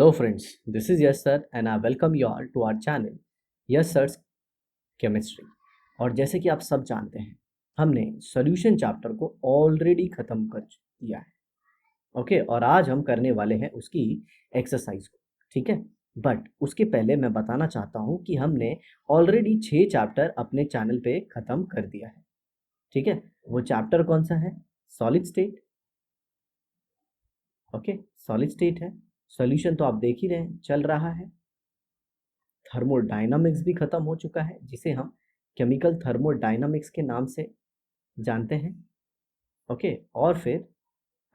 Hello friends, this is Yes Sir and I welcome you all to our channel Yes Sir's Chemistry। और जैसे कि आप सब जानते हैं, हमने सॉल्यूशन चैप्टर को ऑलरेडी ख़त्म कर दिया है। ओके, और आज हम करने वाले हैं उसकी एक्सरसाइज को, ठीक है। बट उसके पहले मैं बताना चाहता हूँ कि हमने ऑलरेडी 6 चैप्टर अपने चैनल पे ख़त्म कर दिया है, ठीक है। वो चैप्टर कौन सा है? Solid state. Okay, solid state है। सॉल्यूशन तो आप देख ही रहे हैं, चल रहा है। थर्मोडायनामिक्स भी खत्म हो चुका है, जिसे हम केमिकल थर्मोडायनामिक्स के नाम से जानते हैं। ओके, और फिर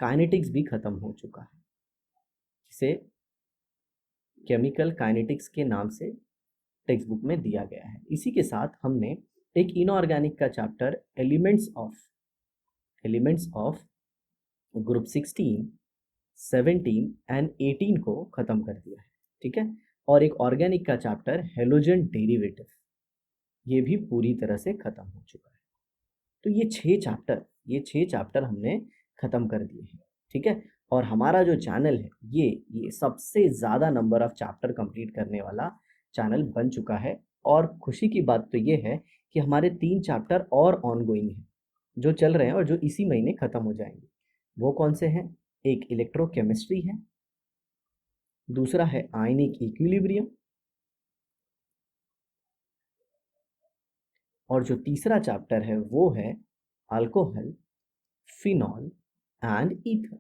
काइनेटिक्स भी खत्म हो चुका है, जिसे केमिकल काइनेटिक्स के नाम से टेक्स्ट बुक में दिया गया है। इसी के साथ हमने एक इनऑर्गेनिक का chapter elements of group 16, 17 and 18 को ख़त्म कर दिया है, ठीक है। और एक ऑर्गेनिक का चैप्टर हेलोजन डेरिवेटिव, ये भी पूरी तरह से ख़त्म हो चुका है। तो ये 6 चैप्टर हमने ख़त्म कर दिए हैं, ठीक है। और हमारा जो चैनल है ये सबसे ज़्यादा नंबर ऑफ़ चैप्टर कंप्लीट करने वाला चैनल बन चुका है। और खुशी की बात तो ये है कि हमारे 3 चैप्टर और ऑनगोइंग हैं, जो चल रहे हैं और जो इसी महीने ख़त्म हो जाएंगे। वो कौन से हैं? एक इलेक्ट्रोकेमिस्ट्री है, दूसरा है आयनिक इक्विलिब्रियम, और जो तीसरा चैप्टर है वो है अल्कोहल, फिनॉल एंड ईथर,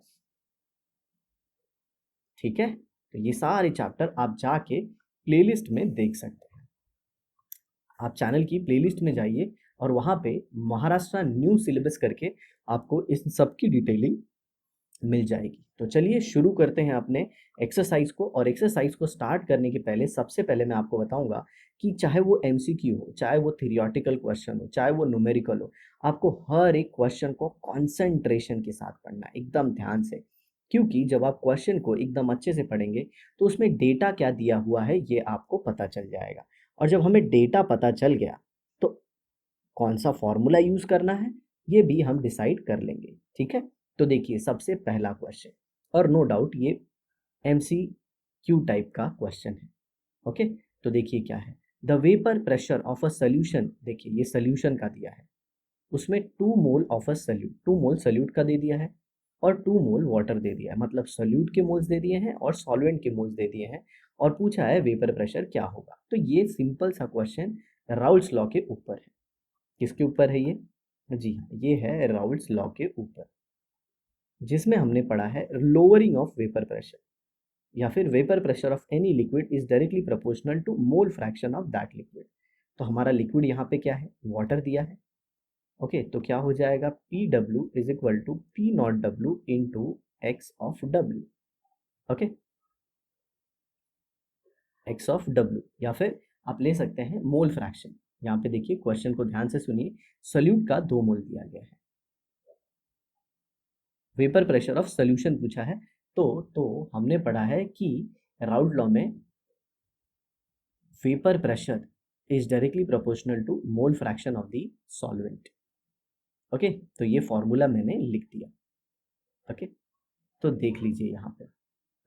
ठीक है। तो ये सारे चैप्टर आप जाके प्लेलिस्ट में देख सकते हैं। आप चैनल की प्लेलिस्ट में जाइए और वहाँ पे महाराष्ट्र न्यू सिलेबस करके आपको इस सब की डिटेलिंग मिल जाएगी। तो चलिए शुरू करते हैं अपने एक्सरसाइज को। और एक्सरसाइज को स्टार्ट करने के पहले सबसे पहले मैं आपको बताऊंगा कि चाहे वो एमसीक्यू हो, चाहे वो थियोरेटिकल क्वेश्चन हो, चाहे वो न्यूमेरिकल हो, आपको हर एक क्वेश्चन को कॉन्सेंट्रेशन के साथ पढ़ना है, एकदम ध्यान से। क्योंकि जब आप क्वेश्चन को एकदम अच्छे से पढ़ेंगे तो उसमें डेटा क्या दिया हुआ है ये आपको पता चल जाएगा। और जब हमें डेटा पता चल गया तो कौन सा फॉर्मूला यूज़ करना है ये भी हम डिसाइड कर लेंगे, ठीक है। तो देखिए सबसे पहला क्वेश्चन, और नो डाउट ये MCQ टाइप का क्वेश्चन है। ओके, तो देखिए क्या है। The vapour pressure of a solution, देखिए ये सोल्यूशन का दिया है, उसमें 2 mole of a solute, 2 mole solute का दे दिया है और 2 मोल वाटर दे दिया है। मतलब सोल्यूट के मोल्स दे दिए हैं और सॉल्वेंट के मोल्स दे दिए हैं, और पूछा है वेपर प्रेशर क्या होगा। तो ये सिंपल सा क्वेश्चन राउल्ट्स लॉ के ऊपर है। किसके ऊपर है ये? जी हाँ, ये है राउल्ट्स लॉ के ऊपर, जिसमें हमने पढ़ा है लोअरिंग ऑफ वेपर प्रेशर, या फिर vapour pressure of any liquid is directly proportional to mole fraction of that liquid. तो हमारा लिक्विड यहाँ पे क्या है? वाटर दिया है। ओके, तो क्या हो जाएगा? P W is equal to P naught W into x of W. Okay, x of W, या फिर आप ले सकते हैं मोल फ्रैक्शन। यहाँ पे देखिए क्वेश्चन को ध्यान से सुनिए, सोल्यूट का 2 मोल दिया गया है, वेपर प्रेशर ऑफ सोल्यूशन पूछा है। तो हमने पढ़ा है कि राउल्ट लॉ में vapour pressure is directly proportional to mole fraction of the solvent. Okay, तो ये फॉर्मूला मैंने लिख दिया। ओके, तो देख लीजिए यहाँ पे,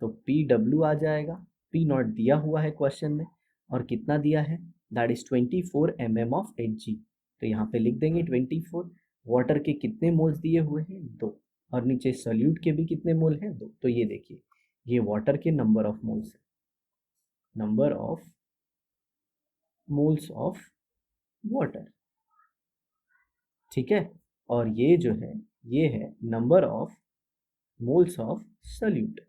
तो पी डब्ल्यू आ जाएगा, पी नॉट दिया हुआ है क्वेश्चन में, और कितना दिया है? That is 24 mm of Hg। तो यहाँ पे लिख देंगे 24। वाटर के कितने मोल्स दिए हुए हैं? 2। और नीचे सोल्यूट के भी कितने मोल हैं? 2। तो ये देखिए, ये वाटर के नंबर ऑफ मोल्स है, number of moles of water, ठीक है। और ये जो है ये है number of moles of solute.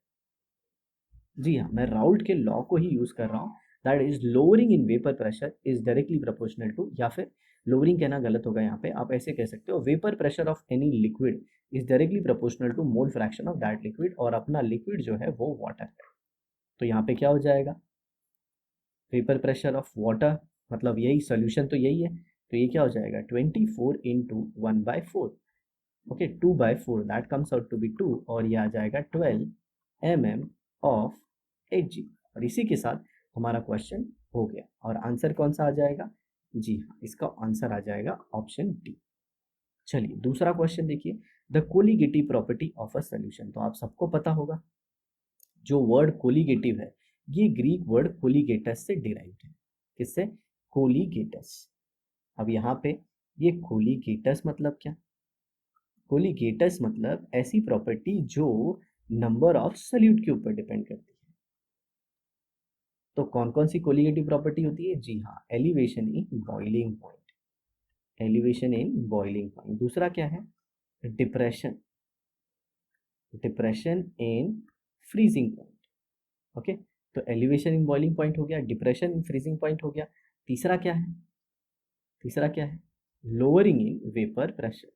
जी हाँ, मैं राउल्ट के लॉ को ही यूज कर रहा हूँ। That is lowering in vapour pressure is directly proportional to, या फिर लोअरिंग कहना गलत होगा यहाँ पे, आप ऐसे कह सकते हो vapour pressure of any liquid is directly proportional to mole fraction of that liquid, और अपना लिक्विड जो है वो वाटर है। तो यहाँ पे क्या हो जाएगा? वेपर प्रेशर ऑफ वाटर, मतलब यही सोल्यूशन तो यही है, तो ये क्या हो जाएगा? 24 into 1/4। Okay, 2/4 that comes out to be 2, और ये आ जाएगा 12 mm ऑफ Hg। और इसी के साथ हमारा क्वेश्चन हो गया। और आंसर कौन सा आ जाएगा? जी हाँ, इसका आंसर आ जाएगा ऑप्शन डी। चलिए दूसरा क्वेश्चन देखिए, the colligative property of a solution. तो आप सबको पता होगा जो वर्ड कोलिगेटिव है ये ग्रीक वर्ड कोलिगेटस से डिराइव्ड है। किससे? कोलिगेटस। अब यहाँ पे ये कोलिगेटस मतलब क्या? कोलिगेटस मतलब ऐसी प्रॉपर्टी जो नंबर ऑफ सॉल्यूट के ऊपर डिपेंड करती है। तो कौन कौन सी कोलिगेटिव प्रॉपर्टी होती है? जी हाँ, elevation in boiling point, elevation in boiling point. दूसरा क्या है? Depression, depression in freezing point. Okay, तो एलिवेशन इन बॉइलिंग पॉइंट हो गया, डिप्रेशन इन फ्रीजिंग पॉइंट हो गया। तीसरा क्या है? तीसरा क्या है? Lowering in vapour pressure,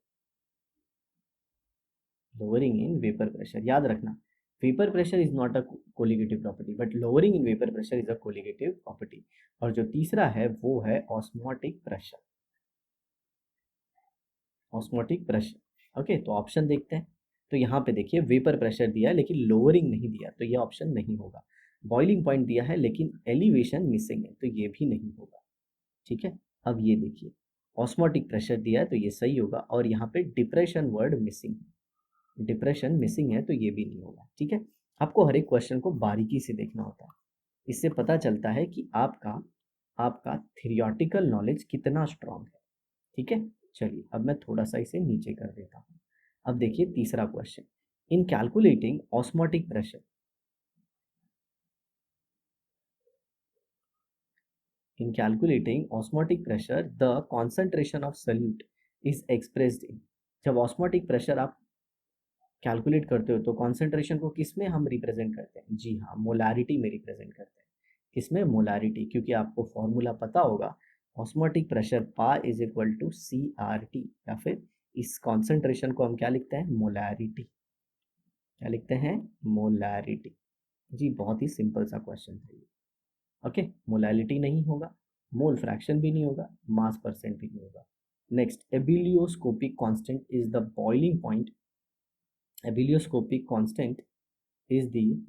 lowering in vapour pressure. याद रखना, vapour pressure is not a colligative property, but lowering in vapour pressure is a colligative property. और जो तीसरा है वो है osmotic pressure, osmotic pressure. Okay, तो ऑप्शन देखते हैं। तो यहाँ पे देखिए वेपर प्रेशर दिया है लेकिन लोअरिंग नहीं दिया, तो ये ऑप्शन नहीं होगा। बॉइलिंग पॉइंट दिया है लेकिन एलिवेशन मिसिंग है, तो ये भी नहीं होगा। ठीक है, अब ये देखिए ऑस्मोटिक प्रेशर दिया है तो ये सही होगा, और यहाँ पे डिप्रेशन वर्ड मिसिंग है, डिप्रेशन मिसिंग है तो ये भी नहीं होगा। ठीक है, आपको हर एक क्वेश्चन को बारीकी से देखना होता है, इससे पता चलता है कि आपका आपका थियोरटिकल नॉलेज कितना स्ट्रांग है। ठीक है, चलिए अब मैं थोड़ा सा इसे नीचे कर देता हूँ। अब देखिए तीसरा question, in calculating osmotic pressure, in calculating osmotic pressure the concentration of solute is expressed in। जब ऑस्मोटिक प्रेशर आप कैलकुलेट करते हो तो कॉन्सेंट्रेशन को किस में हम रिप्रेजेंट करते हैं? जी हाँ, मोलारिटी में रिप्रेजेंट करते हैं। किसमें? मोलारिटी, क्योंकि आपको फॉर्मूला पता होगा, osmotic pressure pi is equal to c r t, या फिर इस कॉन्सेंट्रेशन को हम क्या लिखते हैं? मोलारिटी। क्या लिखते हैं? मोलारिटी। जी बहुत ही सिंपल सा क्वेश्चन था ये। ओके, मोलैलिटी नहीं होगा, मोल फ्रैक्शन भी नहीं होगा, मास परसेंट भी नहीं होगा। Next, ebullioscopic constant is the boiling point, ebullioscopic constant is the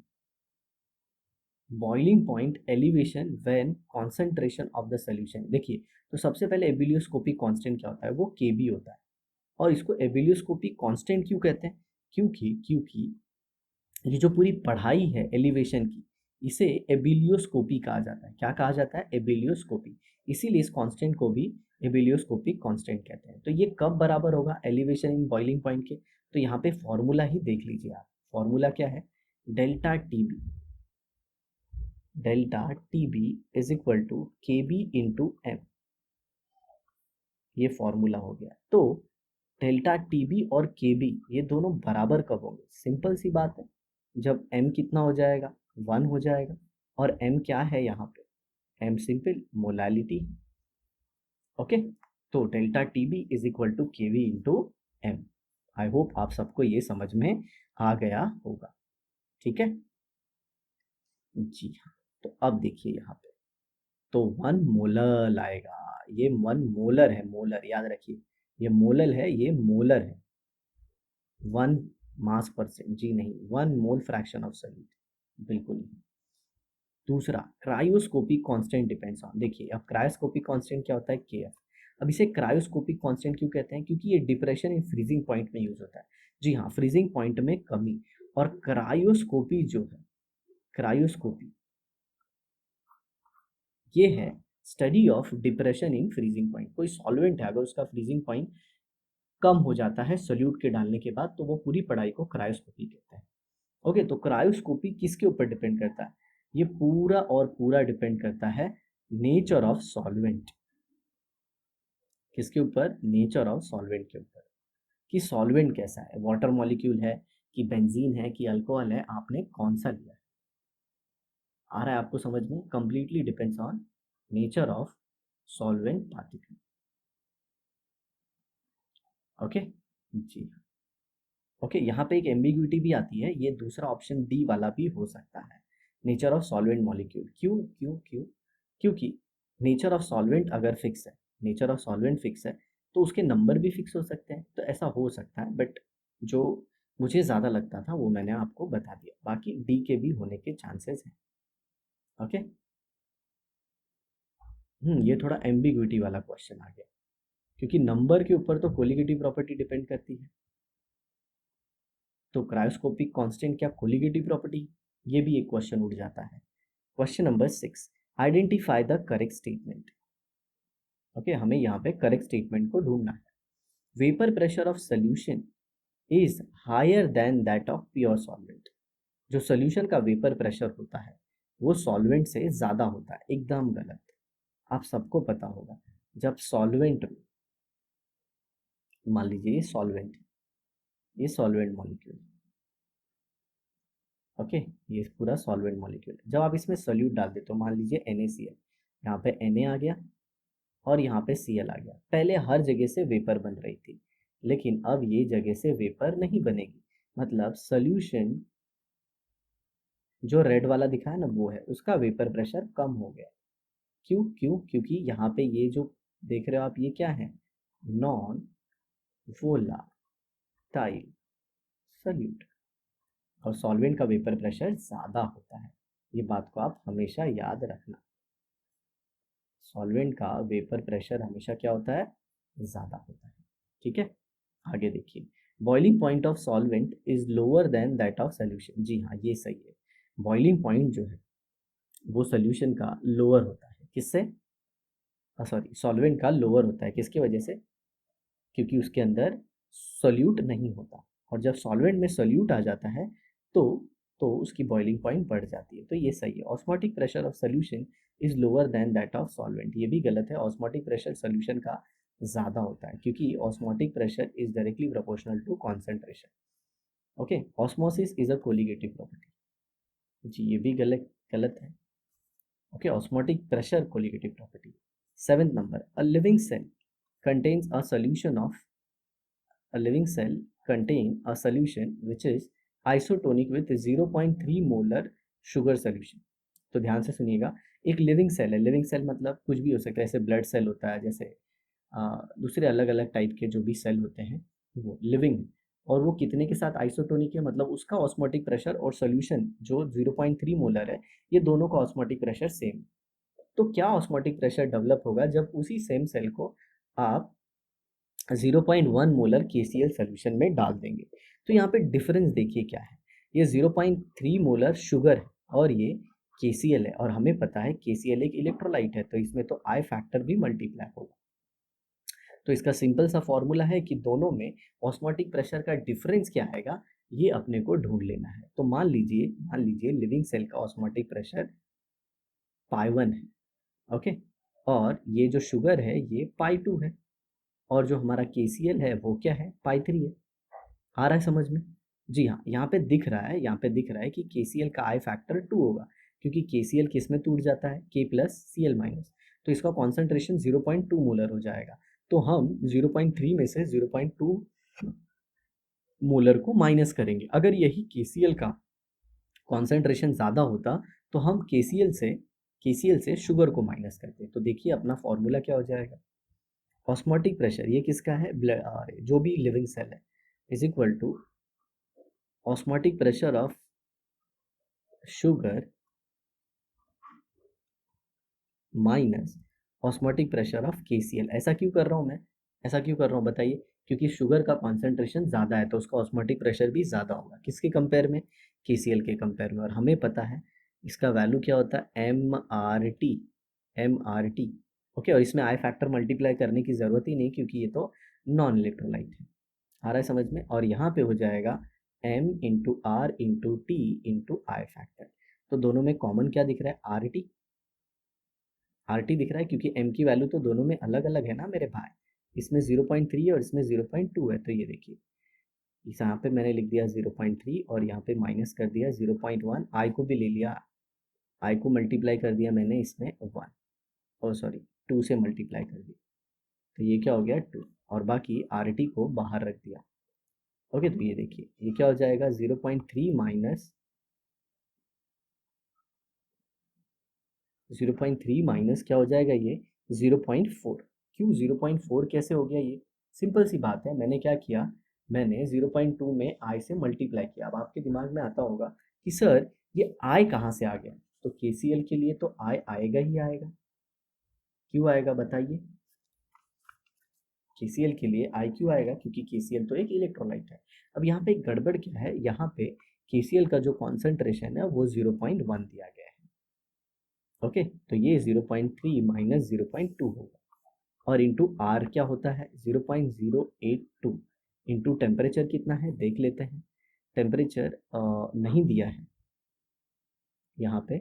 boiling point elevation when concentration of the solution. देखिए, तो सबसे पहले एबिलियोस्कोपिक कांस्टेंट क्या होता है? वो केबी होता है। और इसको एबिलियोस्कोपिक कांस्टेंट क्यों कहते हैं? क्योंकि ये जो पूरी पढ़ाई है एलिवेशन की, इसे एबिलियोस्कोपी कहा जाता है। क्या कहा जाता है? एबिलियोस्कोपी। इसीलिए इस कांस्टेंट को भी एबिलियोस्कोपिक कांस्टेंट कहते हैं। तो ये कब बराबर होगा एलिवेशन इन बॉइलिंग पॉइंट के? तो यहाँ पे फॉर्मूला ही देख लीजिए आप। फॉर्मूला क्या है? Delta T b, delta T B is equal to k b into m. ये फॉर्मूला हो गया। तो डेल्टा टी बी और के बी ये दोनों बराबर कब होंगे? सिंपल सी बात है, जब m कितना हो जाएगा? 1 हो जाएगा। और m क्या है यहाँ पे? m simple molality. ओके, तो delta T B is equal to K V into M. I hope आप सबको ये समझ में आ गया होगा। ठीक है जी हाँ, तो अब देखिए यहाँ पे तो 1 मोलर आएगा। ये 1 मोलर है, मोलर याद रखिए, ये मोलर है, ये मोलर है। 1 मास परसेंट, जी नहीं, 1 मोल फ्रैक्शन ऑफ सॉल्यूट, बिल्कुल नहीं। दूसरा, क्रायोस्कोपिक कांस्टेंट डिपेंड्स ऑन। देखिए अब क्रायोस्कोपिक कांस्टेंट क्या होता है? के एफ। अब इसे क्रायोस्कोपिक कांस्टेंट क्यों कहते हैं? क्योंकि ये डिप्रेशन इन फ्रीजिंग पॉइंट में यूज होता है। जी हाँ, फ्रीजिंग पॉइंट में कमी। और क्रायोस्कोपी जो है, क्रायोस्कोपी ये है study of depression in freezing point. कोई सॉल्वेंट है, अगर उसका फ्रीजिंग पॉइंट कम हो जाता है सोल्यूट के डालने के बाद, तो वो पूरी पढ़ाई को क्रायोस्कोपी कहते हैं। ओके, तो क्रायोस्कोपी किसके ऊपर डिपेंड करता है? ये पूरा और पूरा डिपेंड करता है नेचर ऑफ सॉल्वेंट। किसके ऊपर? नेचर ऑफ सॉल्वेंट के ऊपर, कि सॉल्वेंट कैसा है, वाटर मॉलिक्यूल है कि बेंजीन है कि अल्कोहल है, आपने कौन सा लिया है। आ रहा है आपको समझ में? Completely depends on nature of solvent particle. Okay जी, ओके यहाँ पे एक एम्बिग्यूटी भी आती है, ये दूसरा ऑप्शन डी वाला भी हो सकता है, नेचर ऑफ सॉल्वेंट मॉलिक्यूल। क्यों क्यों क्यों? क्योंकि नेचर ऑफ सॉल्वेंट अगर फिक्स है, नेचर ऑफ सॉल्वेंट फिक्स है, तो उसके नंबर भी फिक्स हो सकते हैं, तो ऐसा हो सकता है। बट जो मुझे ज़्यादा लगता था वो मैंने आपको बता दिया, बाकी डी के भी होने के चांसेस हैं। ओके, ये थोड़ा एम्बिग्यूटी वाला क्वेश्चन आ गया, क्योंकि नंबर के ऊपर तो कोलिगेटिव प्रॉपर्टी डिपेंड करती है। तो क्रायोस्कोपिक कांस्टेंट क्या कोलिगेटिव प्रॉपर्टी? ये भी एक क्वेश्चन उठ जाता है। Question number 6, identify the correct statement. Okay, हमें यहाँ पे करेक्ट स्टेटमेंट को ढूंढना है। Vapour pressure of solution is higher than that of pure solvent. जो सोल्यूशन का वेपर प्रेशर होता है वो सॉल्वेंट से ज़्यादा होता है। एकदम गलत। आप सबको पता होगा, जब सॉल्वेंट, मान लीजिए ये सॉल्वेंट, ये सॉल्वेंट मॉलिक्यूल, ओके, ये पूरा सॉल्वेंट मॉलिक्यूल, जब आप इसमें सोल्यूट डाल देते हो, मान लीजिए NaCl, यहाँ पे Na आ गया और यहाँ पे Cl आ गया। पहले हर जगह से वेपर बन रही थी, लेकिन अब ये जगह से वेपर नहीं बनेगी। मतलब सोल्यूशन जो रेड वाला दिखा है ना, वो है, उसका वेपर प्रेशर कम हो गया। क्यों क्यों? क्योंकि यहाँ पे ये जो देख रहे हो आप, ये क्या है? नॉन वोलाटाइल सोल्यूट, और सॉल्वेंट का वेपर प्रेशर ज़्यादा होता है। ये बात को आप हमेशा याद रखना। सॉल्वेंट का वेपर प्रेशर हमेशा क्या होता है? ज़्यादा होता है। ठीक है, आगे देखिए। Boiling point of solvent is lower than that of solution. जी हाँ, ये सही है। बॉइलिंग पॉइंट जो है वो सोल्यूशन का लोअर होता है। किससे? सॉरी, सॉल्वेंट का लोअर होता है। किसकी वजह से? क्योंकि उसके अंदर सोल्यूट नहीं होता, और जब सॉल्वेंट में सोल्यूट आ जाता है तो उसकी बॉइलिंग पॉइंट बढ़ जाती है। तो ये सही है। Osmotic pressure of solution is lower than that of solvent. ये भी गलत है। ऑस्मोटिक प्रेशर सोल्यूशन का ज़्यादा होता है, क्योंकि osmotic pressure is directly proportional to concentration. Okay, osmosis is a colligative property. जी, ये भी गलत गलत है। Okay, osmotic pressure colligative property. 7th number, a living cell contains a solution of a living cell contain a solution which is isotonic with 0.3 molar sugar solution। तो ध्यान से सुनिएगा, एक लिविंग सेल है। लिविंग सेल मतलब कुछ भी हो सकता है, जैसे ब्लड सेल होता है, जैसे दूसरे अलग अलग टाइप के जो भी सेल होते हैं वो लिविंग है। और वो कितने के साथ आइसोटोनिक है? मतलब उसका ऑस्मोटिक प्रेशर और सोल्यूशन जो 0.3 मोलर है, ये दोनों का ऑस्मोटिक प्रेशर सेम। तो क्या ऑस्मोटिक प्रेशर डेवलप होगा जब उसी सेम सेल को आप 0.1 मोलर KCl सोल्यूशन में डाल देंगे? तो यहाँ पे डिफरेंस देखिए क्या है। ये 0.3 मोलर शुगर है और ये KCl है, और हमें पता है KCl एक इलेक्ट्रोलाइट है, तो इसमें तो I फैक्टर भी मल्टीप्लाई होगा। तो इसका सिंपल सा फॉर्मूला है कि दोनों में ऑस्मोटिक प्रेशर का डिफरेंस क्या आएगा, ये अपने को ढूंढ लेना है। तो मान लीजिए लिविंग सेल का ऑस्मोटिक प्रेशर पाई 1 है, ओके, और ये जो शुगर है ये पाई 2 है, और जो हमारा KCl है वो क्या है? पाई 3 है। आ रहा है समझ में? जी हाँ, यहाँ पे दिख रहा है, यहाँ पे दिख रहा है कि KCl का I फैक्टर 2 होगा, क्योंकि KCl किस में टूट जाता है? K plus Cl minus. तो इसका कॉन्सेंट्रेशन 0.2 मोलर हो जाएगा। तो हम 0.3 में से 0.2 मोलर को माइनस करेंगे। अगर यही KCl का कॉन्सेंट्रेशन ज़्यादा होता तो हम KCl से शुगर को माइनस करते। तो देखिए अपना फॉर्मूला क्या हो जाएगा। ऑस्मोटिक प्रेशर ये किसका है? ब्लड, जो भी लिविंग सेल है, is equal to osmotic pressure of sugar minus osmotic pressure of KCl। ऐसा क्यों कर रहा हूँ मैं? ऐसा क्यों कर रहा हूँ बताइए? क्योंकि शुगर का कॉन्सेंट्रेशन ज़्यादा है तो उसका ऑस्मोटिक प्रेशर भी ज़्यादा होगा। किसके कंपेयर में? KCl के कंपेयर में। और हमें पता है इसका वैल्यू क्या होता है? MRT। ओके, और इसमें I फैक्टर मल्टीप्लाई करने की ज़रूरत ही नहीं, क्योंकि ये तो नॉन इलेक्ट्रोलाइट है। आ रहा है समझ में? और यहाँ पे हो जाएगा M × R × T × I factor. तो दोनों में कॉमन क्या दिख रहा है? RT दिख रहा है, क्योंकि M की वैल्यू तो दोनों में अलग अलग है ना मेरे भाई। इसमें 0.3 है और इसमें 0.2 है। तो ये देखिए, इस यहाँ पे मैंने लिख दिया 0.3 और यहाँ पे माइनस कर दिया 0.1। I को भी ले लिया, I को मल्टीप्लाई कर दिया मैंने इसमें 1, और सॉरी 2 से मल्टीप्लाई कर दिया, तो ये क्या हो गया? 2, और बाकी RT को बाहर रख दिया। ओके, तो ये देखिए ये क्या हो जाएगा? 0.3 माइनस 0.3 माइनस क्या हो जाएगा? ये 0.4। क्यों 0.4 कैसे हो गया? ये सिंपल सी बात है। मैंने क्या किया, मैंने 0.2 में I से मल्टीप्लाई किया। अब आपके दिमाग में आता होगा कि सर ये I कहाँ से आ गया? तो KCl के लिए तो I आएगा ही आएगा। क्यों आएगा बताइए? KCl के लिए I क्यों आएगा? क्योंकि KCl तो एक इलेक्ट्रोलाइट है। अब यहाँ पे एक गड़बड़ क्या है, यहाँ पे KCl का जो कॉन्सेंट्रेशन है वो 0.1 दिया गया है। ओके, तो ये 0.3 माइनस 0.2 होगा, और इंटू आर क्या होता है 0.082 इंटू टेम्परेचर कितना है देख लेते हैं। टेम्परेचर नहीं दिया है यहाँ पे,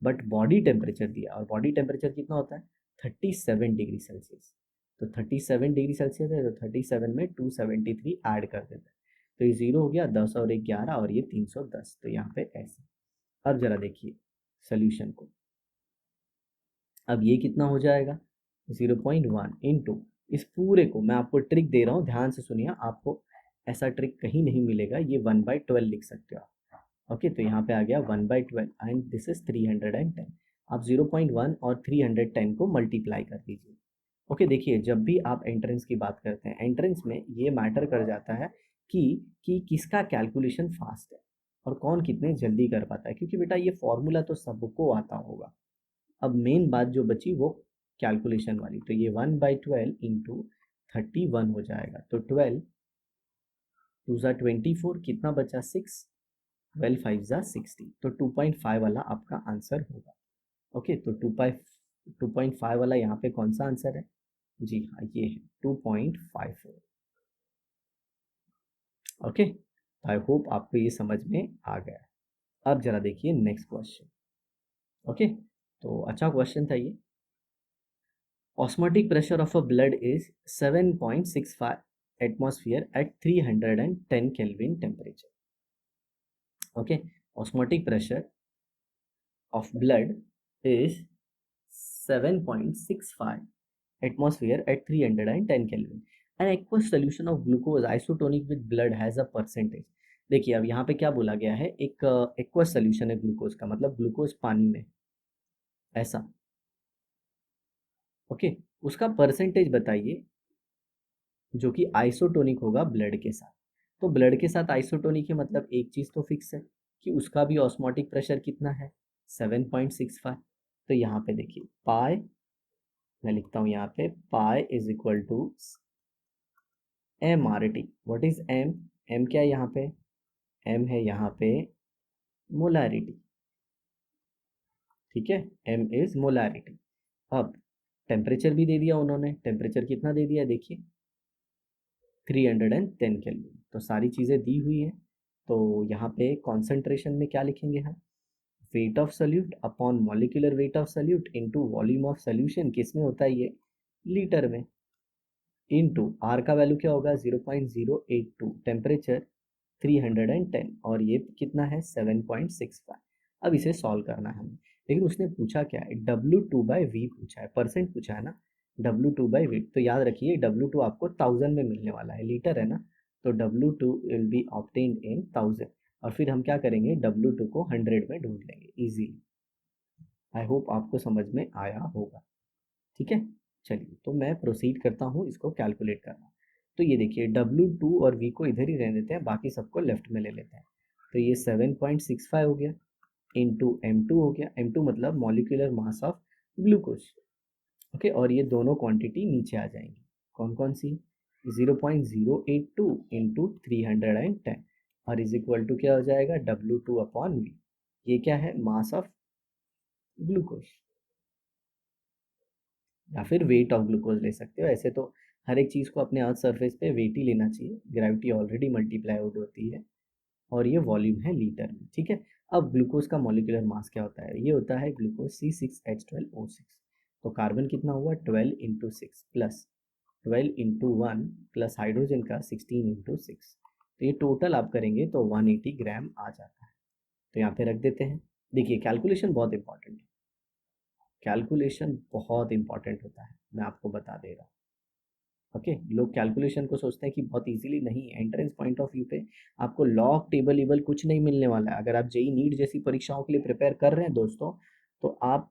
बट बॉडी टेम्परेचर दिया, और बॉडी टेम्परेचर कितना होता है 37 डिग्री सेल्सियस। तो 37 डिग्री सेल्सियस है, तो 37 में 273 ऐड कर देते हैं, तो ये 0 हो गया, 10 और 1 11, और ये 310, तो यहाँ पे ऐसे। अब जरा देखिए सोल्यूशन को, अब ये कितना हो जाएगा 0.1 इंटू, इस पूरे को मैं आपको ट्रिक दे रहा हूँ, ध्यान से सुनिए, आपको ऐसा ट्रिक कहीं नहीं मिलेगा, ये 1/12 लिख सकते हो आप। ओके, तो यहाँ पे आ गया 1/12 एंड दिस इज 310। आप 0.1 और 310 को मल्टीप्लाई कर दीजिए। ओके, देखिए जब भी आप एंट्रेंस की बात करते हैं, एंट्रेंस में ये मैटर कर जाता है कि किसका कैलकुलेशन फास्ट है और कौन कितने जल्दी कर पाता है, क्योंकि बेटा ये फॉर्मूला तो सबको आता होगा। अब मेन बात जो बची वो कैलकुलेशन वाली, तो ये 1/12 इंटू 31 हो जाएगा, तो 12 2 ज़ा 24, कितना बचा 6, 12 5 ज़ा 60, तो 2.5 वाला आपका आंसर होगा। ओके, तो 2.5 वाला यहाँ पे कौन सा आंसर है, जी हाँ ये है 2.54। ओके, आई होप आपको ये समझ में आ गया। अब जरा देखिए नेक्स्ट क्वेश्चन। ओके, तो अच्छा क्वेश्चन था ये। Osmotic pressure of a blood is 7.65 atmosphere at 310 Kelvin temperature. Okay, osmotic pressure of blood is 7.65 atmosphere at 310 Kelvin. An aqueous solution of glucose isotonic with blood has a percentage. देखिए अब यहाँ पे क्या बोला गया है, एक एक्वस सोल्यूशन है ग्लूकोज का, मतलब ग्लूकोज पानी में, ऐसा। ओके, उसका परसेंटेज बताइए जो कि आइसोटोनिक होगा ब्लड के साथ। तो ब्लड के साथ आइसोटोनिक है, मतलब एक चीज़ तो फिक्स है कि उसका भी ऑस्मोटिक प्रेशर कितना है 7.65। तो यहाँ पे देखिए पाई, मैं लिखता हूँ यहाँ पे pi is equal to m r t. What is m, m क्या है यहाँ पे, एम है यहाँ पे मोलारिटी, ठीक है, एम इज मोलारिटी। अब टेम्परेचर भी दे दिया उन्होंने, टेम्परेचर कितना दे दिया देखिए 310 केल्विन, तो सारी चीज़ें दी हुई है। तो यहाँ पे कॉन्सेंट्रेशन में क्या लिखेंगे हम, weight of solute upon molecular weight of solute into volume of solution, किस में होता है ये लीटर में, इनटू आर का वैल्यू क्या होगा 0.082, टेम्परेचर 310, और ये कितना है 7.65। अब इसे सॉल्व करना है हमें, लेकिन उसने पूछा क्या है W2/V पूछा है, परसेंट पूछा है ना, W2/V, तो याद रखिए W2 आपको 1000 में मिलने वाला है, लीटर है ना, तो W2 विल बी ऑब्टेन्ड इन 1000, और फिर हम क्या करेंगे W2 को 100 में ढूंढ लेंगे इजीली। आई होप आपको समझ में आया होगा, ठीक है। चलिए तो मैं प्रोसीड करता हूँ इसको कैलकुलेट करना। तो ये देखिए W2 और V को इधर ही रहने देते हैं, बाकी सबको लेफ्ट में ले लेते हैं। तो ये 7.65 हो गया इंटू M2 हो गया, M2 मतलब molecular mass of glucose. Okay, और ये दोनों क्वांटिटी नीचे आ जाएंगी, कौन कौन सी 0.082 इंटू 310, और इज इक्वल टू क्या हो जाएगा W2/V, ये क्या है मास ऑफ ग्लूकोज, या फिर वेट ऑफ ग्लूकोज ले सकते हो। ऐसे तो हर एक चीज़ को अपने अर्थ सरफेस पे वेट ही लेना चाहिए, ग्रेविटी ऑलरेडी मल्टीप्लाई आउट होती है, और ये वॉल्यूम है लीटर में, ठीक है। अब ग्लूकोज का मॉलिक्यूलर मास क्या होता है, ये होता है ग्लूकोज C6H12O6। तो कार्बन कितना हुआ 12 into six plus 12 into one plus hydrogen का 16 इंटू सिक्स, तो ये टोटल आप करेंगे तो 180 ग्राम आ जाता है। तो यहाँ पे रख देते हैं। देखिए कैलकुलेशन बहुत इंपॉर्टेंट है, कैलकुलेशन बहुत इंपॉर्टेंट होता है, मैं आपको बता दे रहा हूँ। ओके, लोग कैलकुलेशन को सोचते हैं कि बहुत इजीली, नहीं, एंट्रेंस पॉइंट ऑफ व्यू पे आपको लॉग टेबल इबल कुछ नहीं मिलने वाला है। अगर आप जेई नीट जैसी परीक्षाओं के लिए प्रिपेयर कर रहे हैं दोस्तों, तो आप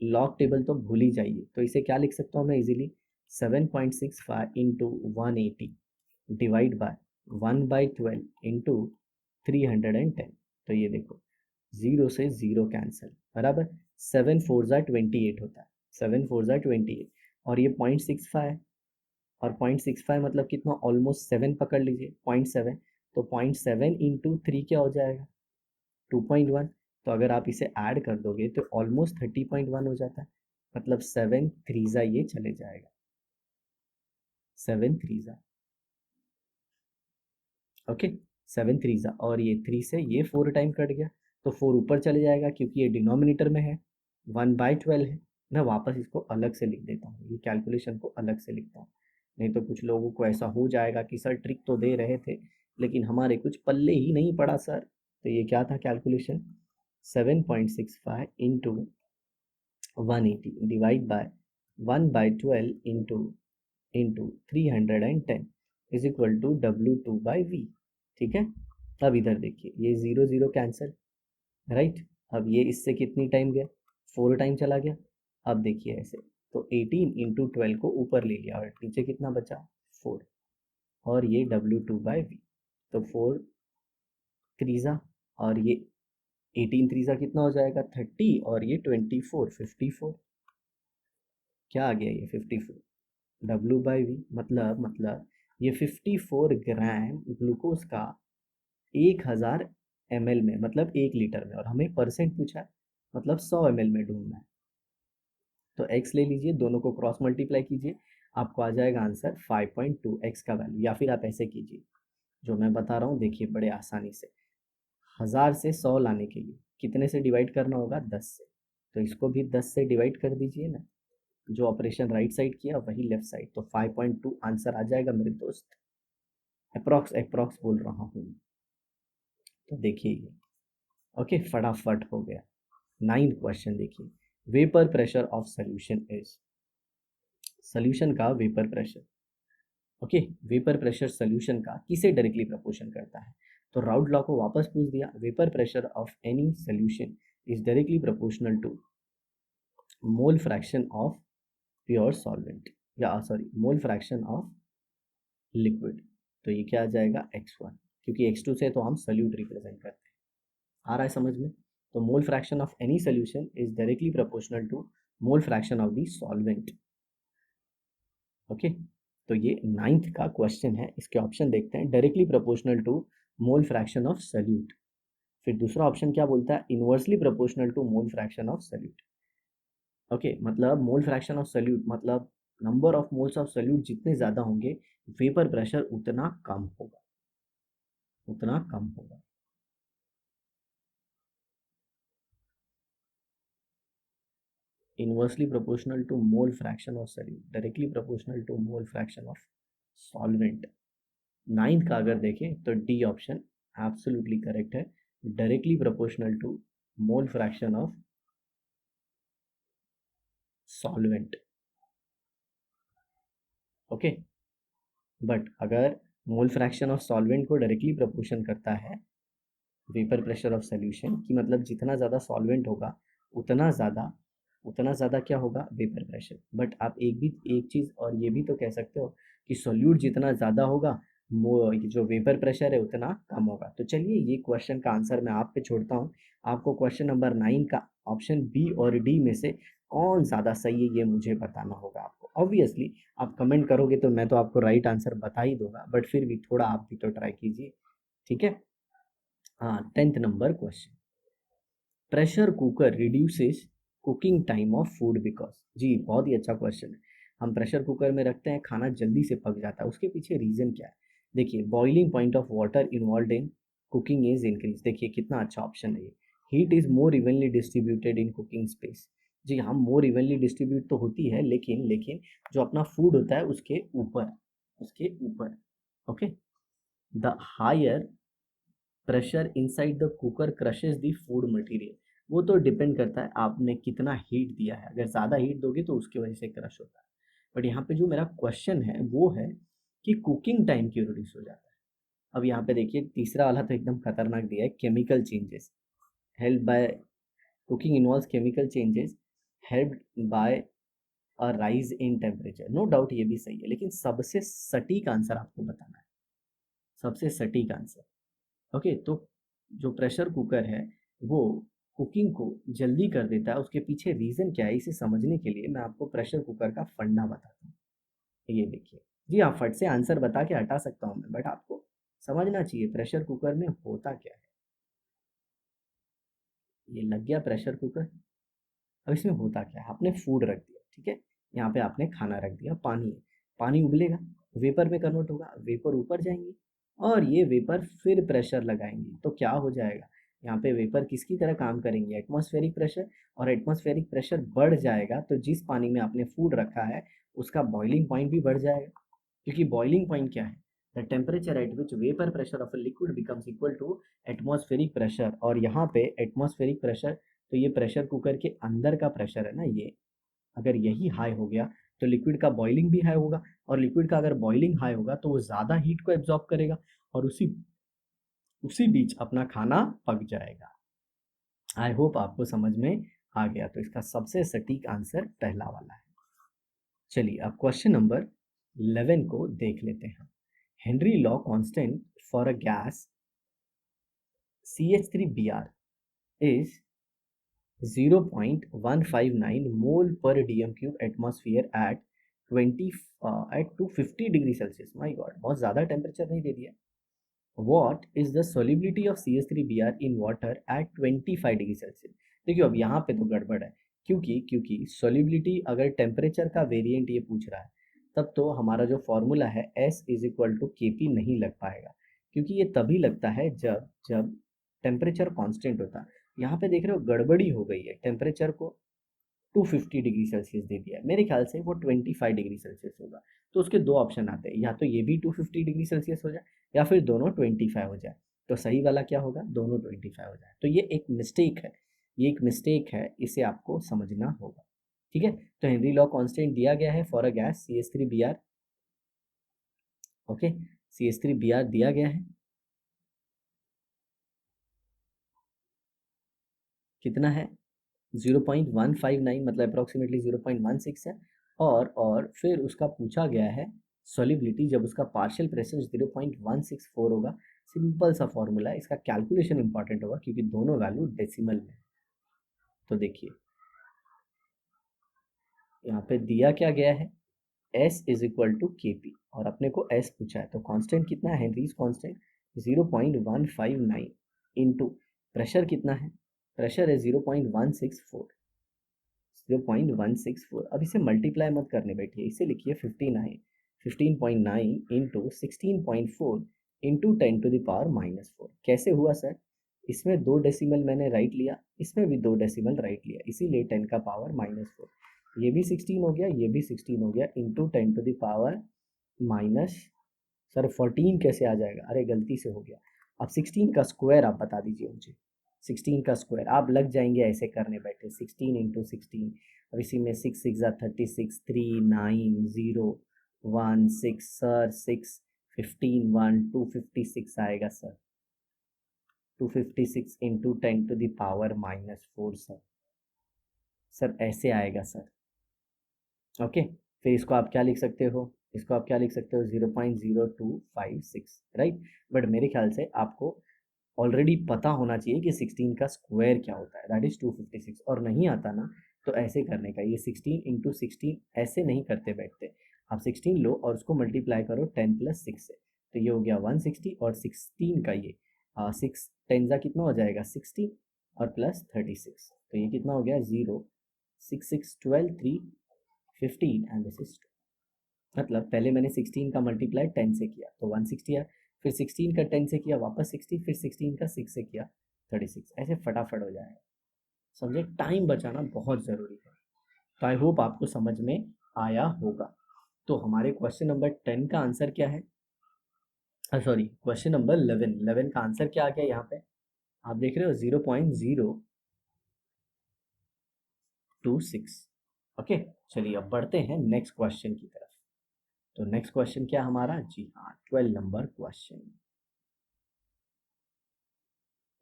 लॉग टेबल तो भूल ही जाइए। तो इसे क्या लिख सकता हूँ मैं easily 7.65 into 180 divide by 1/12 into 310। तो ये देखो जीरो से जीरो कैंसिल, बराबर 7 4 ज़ा 28 होता है, 7 4 ज़ा 28, और ये 0.65, और 0.65 मतलब कितना ऑलमोस्ट 7 पकड़ लीजिए 0.7, तो 0.7 इंटू 3 क्या हो जाएगा 2.1, तो अगर आप इसे ऐड कर दोगे तो ऑलमोस्ट 30.1 हो जाता है, मतलब 7 थ्रीजा ये चले जाएगा, 7 थ्रीजा, ओके, 7 थ्रीजा, और ये 3 से ये 4 टाइम कट गया, तो 4 ऊपर चले जाएगा क्योंकि ये डिनोमिनेटर में है, 1/12 है। मैं वापस इसको अलग से लिख देता हूँ, ये कैलकुलेशन को अलग से लिखता हूँ, नहीं तो कुछ लोगों को ऐसा हो जाएगा कि सर ट्रिक तो दे रहे थे लेकिन हमारे कुछ पल्ले ही नहीं पड़ा सर। तो ये क्या था calculation, 7.65 into 180 divide by 1/12 into 310 is equal to W2/V। ठीक है, अब इधर देखिए ये 0 0 कैंसिल, राइट। अब ये इससे कितनी टाइम गया, 4 टाइम चला गया। अब देखिए ऐसे, तो 18 इंटू 12 को ऊपर ले लिया और नीचे कितना बचा, 4, और ये W2/V, तो 4 थ्रीजा, और ये 18 थ्रीजा कितना हो जाएगा 30, और ये 24 54, क्या आ गया ये 54, W/V, मतलब ये 54 ग्राम ग्लूकोज का 1000 ml में, मतलब 1 लीटर में, और हमें परसेंट पूछा है, मतलब 100 ml में ढूंढना है। तो x ले लीजिए, दोनों को क्रॉस मल्टीप्लाई कीजिए, आपको आ जाएगा आंसर 5.2 x का वैल्यू। या फिर आप ऐसे कीजिए जो मैं बता रहा हूँ, देखिए बड़े आसानी से, 1000 से 100 लाने के लिए कितने से डिवाइड करना होगा, 10 से, तो इसको भी 10 से डिवाइड कर दीजिए ना, जो ऑपरेशन राइट साइड किया वही लेफ्ट साइड, तो 5.2 आंसर आ जाएगा मेरे दोस्त, अप्रॉक्स बोल रहा हूँ। तो देखिए ये, ओके, फटाफट हो गया। 9th क्वेश्चन देखिए, vapour pressure of solution is, solution का vapour pressure, okay, vapour pressure solution का किसे डायरेक्टली प्रपोर्शन करता है, तो राउट लॉ को वापस पूछ दिया, vapour pressure of any solution is directly proportional to mole fraction of pure solvent, या sorry mole fraction of liquid. तो ये क्या आ जाएगा x1, क्योंकि x2 से तो हम सोल्यूट रिप्रेजेंट करते हैं, आ रहा है समझ में। तो mole fraction of any solution is directly proportional to mole fraction of the solvent, okay. तो ये 9th का क्वेश्चन है, इसके ऑप्शन देखते हैं, directly proportional to mole fraction of solute, फिर दूसरा ऑप्शन क्या बोलता है, inversely proportional to mole fraction of solute, okay, मतलब मोल फ्रैक्शन ऑफ सोल्यूट मतलब number of moles of solute जितने ज़्यादा होंगे वेपर प्रेशर उतना कम होगा, उतना कम होगा। Inversely proportional to mole fraction of solute, directly proportional to mole fraction of solvent. 9th का अगर देखें तो डी ऑप्शन एब्सोल्युटली करेक्ट है, directly proportional to mole fraction of solvent, okay. But अगर मोल फ्रैक्शन ऑफ सॉल्वेंट को directly proportion करता है vapour pressure of solution की, मतलब जितना ज़्यादा सॉल्वेंट होगा उतना ज़्यादा, उतना ज़्यादा क्या होगा वेपर प्रेशर। बट आप एक चीज़ और ये भी तो कह सकते हो कि सोल्यूट जितना ज़्यादा होगा जो वेपर प्रेशर है उतना कम होगा। तो चलिए ये क्वेश्चन का आंसर मैं आप पे छोड़ता हूँ, आपको क्वेश्चन नंबर 9 का ऑप्शन बी और डी में से कौन ज़्यादा सही है ये मुझे बताना होगा आपको। ऑब्वियसली आप कमेंट करोगे तो मैं तो आपको राइट आंसर बता ही दूंगा, बट फिर भी थोड़ा आप भी तो ट्राई कीजिए, ठीक है। हाँ, 10th number question, pressure cooker reduces cooking time of food because, जी बहुत ही अच्छा क्वेश्चन है। हम प्रेशर कुकर में रखते हैं, खाना जल्दी से पक जाता है, उसके पीछे रीज़न क्या है। देखिए boiling point of water involve in cooking is increase, देखिए कितना अच्छा ऑप्शन है ये। Heat is more evenly distributed in cooking space, जी हाँ मोर इवनली डिस्ट्रीब्यूट तो होती है, लेकिन जो अपना फूड होता है उसके ऊपर, उसके ऊपर, okay. The higher pressure inside the cooker crushes the food material, वो तो डिपेंड करता है आपने कितना हीट दिया है, अगर ज़्यादा हीट दोगे तो उसकी वजह से क्रश होता है। बट यहाँ पे जो मेरा क्वेश्चन है वो है कि कुकिंग टाइम क्यों रिड्यूस हो जाता है। अब यहाँ पे देखिए तीसरा वाला तो एकदम खतरनाक दिया है, chemical changes help by, cooking involves chemical changes help by a rise in temperature, no doubt ये भी सही है, लेकिन सबसे सटीक आंसर आपको बताना है, सबसे सटीक आंसर, ओके। तो जो प्रेशर कुकर है वो कुकिंग को जल्दी कर देता है, उसके पीछे रीज़न क्या है इसे समझने के लिए मैं आपको प्रेशर कुकर का फंडा बताता हूँ। ये देखिए, जी हाँ फट से आंसर बता के हटा सकता हूँ मैं, बट आपको समझना चाहिए प्रेशर कुकर में होता क्या है। ये लग गया प्रेशर कुकर। अब इसमें होता क्या है, आपने फूड रख दिया, ठीक है, यहाँ पे आपने खाना रख दिया, पानी है, पानी उबलेगा, वेपर में कन्वर्ट होगा, वेपर ऊपर जाएंगे और ये वेपर फिर प्रेशर लगाएंगे, तो क्या हो जाएगा, यहाँ पे वेपर किसकी तरह काम करेंगे, एटमॉस्फेरिक प्रेशर, और एटमॉस्फेरिक प्रेशर बढ़ जाएगा तो जिस पानी में आपने फूड रखा है उसका बॉइलिंग पॉइंट भी बढ़ जाएगा, क्योंकि बॉइलिंग पॉइंट क्या है, the temperature at which vapour pressure of a liquid becomes equal to atmospheric pressure, और यहाँ पे एटमॉस्फेरिक प्रेशर, तो ये प्रेशर कुकर के अंदर का प्रेशर है ना, ये अगर यही हाई हो गया तो लिक्विड का बॉइलिंग भी हाई होगा, और लिक्विड का अगर बॉइलिंग हाई होगा तो वो ज़्यादा हीट को एब्जॉर्ब करेगा और उसी उसी बीच अपना खाना पक जाएगा। आई होप आपको समझ में आ गया, तो इसका सबसे सटीक आंसर पहला वाला है। चलिए अब क्वेश्चन नंबर 11 को देख लेते हैं। Henry law constant for a gas CH3Br is 0.159 mole per dm cube atmosphere at 20 at 250 degree Celsius. My God, बहुत ज़्यादा टेम्परेचर नहीं दे दिया। What is the solubility of CH3Br in water at 25 degree Celsius. देखिए अब यहाँ पे तो गड़बड़ है, क्योंकि सॉलिबिलिटी अगर टेम्परेचर का वेरिएंट ये पूछ रहा है तब तो हमारा जो फॉर्मूला है S is equal to KP नहीं लग पाएगा, क्योंकि ये तभी लगता है जब जब टेम्परेचर कांस्टेंट होता है। यहाँ पे देख रहे हो गड़बड़ी हो गई है, टेम्परेचर को 250 डिग्री सेल्सियस दे दिया है, मेरे ख्याल से वो 25 डिग्री सेल्सियस होगा। तो उसके दो ऑप्शन आते हैं, या तो ये भी 250 डिग्री सेल्सियस हो जाए या फिर दोनों 25 हो जाए। तो सही वाला क्या होगा, दोनों 25 हो जाए। तो ये एक मिस्टेक है, ये एक मिस्टेक है, इसे आपको समझना होगा, ठीक है। तो हेनरी लॉ कांस्टेंट दिया गया है for a gas CH3Br, okay, CH3Br दिया गया है, कितना है 0.159, मतलब अप्रोक्सीमेटली 0.16 है, और फिर उसका पूछा गया है सॉलिबिलिटी, जब उसका पार्शियल प्रेशर 0.164 होगा। सिंपल सा फॉर्मूला है, इसका कैलकुलेशन इंपॉर्टेंट होगा क्योंकि दोनों वैल्यू डेसिमल में। तो देखिए यहाँ पे दिया क्या गया है, S is equal to KP, और अपने को S पूछा है, तो कांस्टेंट कितना है, हेनरीज कांस्टेंट 0.159 इंटू प्रेशर कितना है, प्रेशर है 0.164, 0.164। अब इसे मल्टीप्लाई मत करने बैठिए, इसे लिखिए 59, 15.9 इंटू 16.4 इंटू 10⁻⁻⁴। कैसे हुआ सर, इसमें 2 डेसिमल मैंने राइट लिया, इसमें भी 2 डेसिमल राइट लिया, इसीलिए 10⁻⁻⁴। ये भी 16 हो गया, ये भी 16 हो गया, इंटू 10⁻⁻, सर 14 कैसे आ जाएगा, अरे गलती से हो गया। अब 16 का स्क्वायर आप बता दीजिए मुझे, 16 का स्क्वायर आप लग जाएंगे ऐसे करने बैठे, 16 इंटू 16, अब इसी में 6 6 36, 3 9 0 1 6, सर 6 15 1 256 आएगा सर, 256 इंटू 10⁻⁻⁴ सर ऐसे आएगा सर, ओके। फिर इसको आप क्या लिख सकते हो, इसको आप क्या लिख सकते हो, 0.0256, राइट। बट मेरे ख्याल से आपको ऑलरेडी पता होना चाहिए कि 16 का स्क्वायर क्या होता है, दैट इज 256, और नहीं आता ना तो ऐसे करने का, ये 16 इंटू 16 ऐसे नहीं करते बैठते, आप 16 लो और उसको मल्टीप्लाई करो 10 + 6 से, तो ये हो गया 160, और 16 का ये 6 10 जा कितना हो जाएगा 60, और प्लस 36, तो ये कितना हो गया 0 6 6 12 3 15 एंड दिस इज, मतलब पहले मैंने 16 का मल्टीप्लाई 10 से किया तो 160 आया, फिर 16 का 10 से किया वापस 60, फिर 16 का 6 से किया 36, ऐसे फटाफट हो जाएगा, समझे, टाइम बचाना बहुत ज़रूरी है। तो आई होप आपको समझ में आया होगा। तो हमारे क्वेश्चन नंबर 10 का आंसर क्या है, सॉरी क्वेश्चन नंबर 11 का आंसर क्या आ गया, यहाँ पे आप देख रहे हो 0.026, ओके। चलिए अब बढ़ते हैं नेक्स्ट क्वेश्चन की तरफ। तो नेक्स्ट क्वेश्चन क्या हमारा, जी हाँ 12 नंबर क्वेश्चन,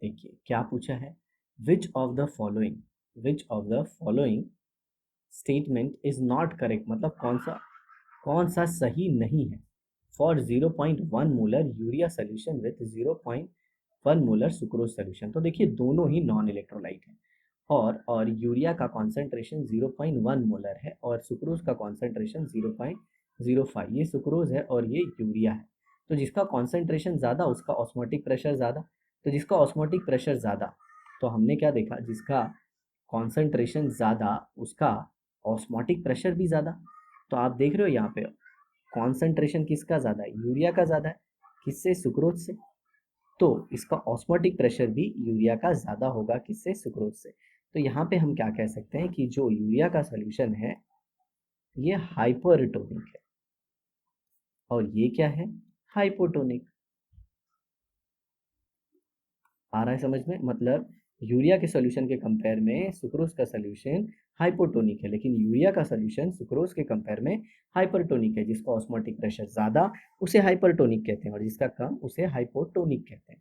देखिए क्या पूछा है, which of the following, which of the following statement is not correct, मतलब कौन सा सही नहीं है, for 0.1 molar urea solution with 0.1 molar sucrose solution. तो देखिए दोनों ही नॉन इलेक्ट्रोलाइट हैं, और यूरिया का कॉन्सेंट्रेशन 0.1 मोलर है और सुक्रोज का कॉन्सेंट्रेशन 0.05, ये सुक्रोज है और ये यूरिया है। तो जिसका कॉन्सेंट्रेशन ज़्यादा उसका ऑस्मोटिक प्रेशर ज़्यादा, तो जिसका ऑस्मोटिक प्रेशर ज़्यादा तो हमने क्या देखा, जिसका कॉन्सेंट्रेशन ज़्यादा उसका ऑस्मोटिक प्रेशर भी ज़्यादा। तो आप देख रहे हो यहाँ पे कॉन्सेंट्रेशन किसका ज़्यादा है, यूरिया का ज़्यादा है, किससे, सुक्रोज से। तो इसका ऑस्मोटिक प्रेशर भी यूरिया का ज़्यादा होगा, किससे, सुक्रोज से। तो यहाँ पे हम क्या कह सकते हैं कि जो यूरिया का सोल्यूशन है ये हाइपरटोनिक है और ये क्या है, हाइपोटोनिक। आ रहा है समझ में, मतलब यूरिया के सोल्यूशन के कंपेयर में सुक्रोज का सोल्यूशन हाइपोटोनिक है, लेकिन यूरिया का सोल्यूशन सुक्रोज के कंपेयर में हाइपरटोनिक है। जिसका ऑस्मोटिक प्रेशर ज़्यादा उसे हाइपरटोनिक कहते हैं और जिसका कम उसे हाइपोटोनिक कहते हैं।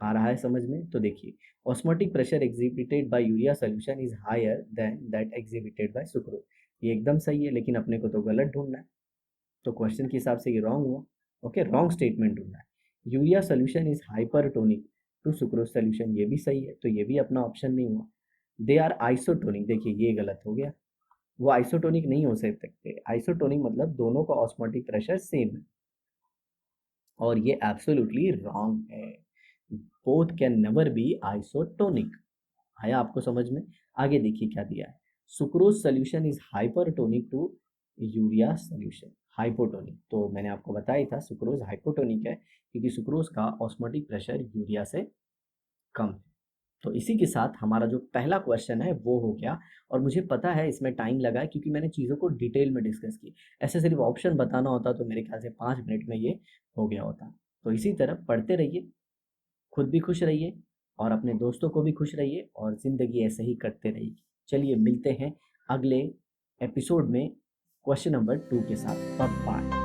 आ रहा है समझ में। तो देखिए, osmotic pressure exhibited by urea solution is higher than that exhibited by sucrose. ये एकदम सही है, लेकिन अपने को तो गलत ढूंढना है, तो क्वेश्चन के हिसाब से ये रॉन्ग हुआ। ओके, रॉन्ग स्टेटमेंट ढूंढना है। Urea solution is hypertonic to sucrose solution, ये भी सही है, तो ये भी अपना ऑप्शन नहीं हुआ। दे आर आइसोटोनिक, देखिए ये गलत हो गया, वो आइसोटोनिक नहीं हो सकते। आइसोटोनिक मतलब दोनों का ऑस्मोटिक प्रेशर सेम है, और ये एब्सोल्युटली रॉन्ग है। Both can never be isotonic. आया आपको समझ में। आगे देखिए क्या दिया है, sucrose solution is hypertonic to urea solution hypotonic. तो मैंने आपको बताया ही था सुक्रोज हाइपोटोनिक है क्योंकि सुक्रोज का ऑस्मोटिक प्रेशर यूरिया से कम है। तो इसी के साथ हमारा जो पहला क्वेश्चन है वो हो गया, और मुझे पता है इसमें टाइम लगा है क्योंकि मैंने चीज़ों को डिटेल में डिस्कस की। ऐसे सिर्फ ऑप्शन बताना होता तो मेरे ख्याल से 5 मिनट में ये हो गया होता। तो इसी तरह पढ़ते रहिए, खुद भी खुश रहिए और अपने दोस्तों को भी खुश रहिए, और ज़िंदगी ऐसे ही कटते रहेगी। चलिए मिलते हैं अगले एपिसोड में क्वेश्चन नंबर 2 के साथ। बाय।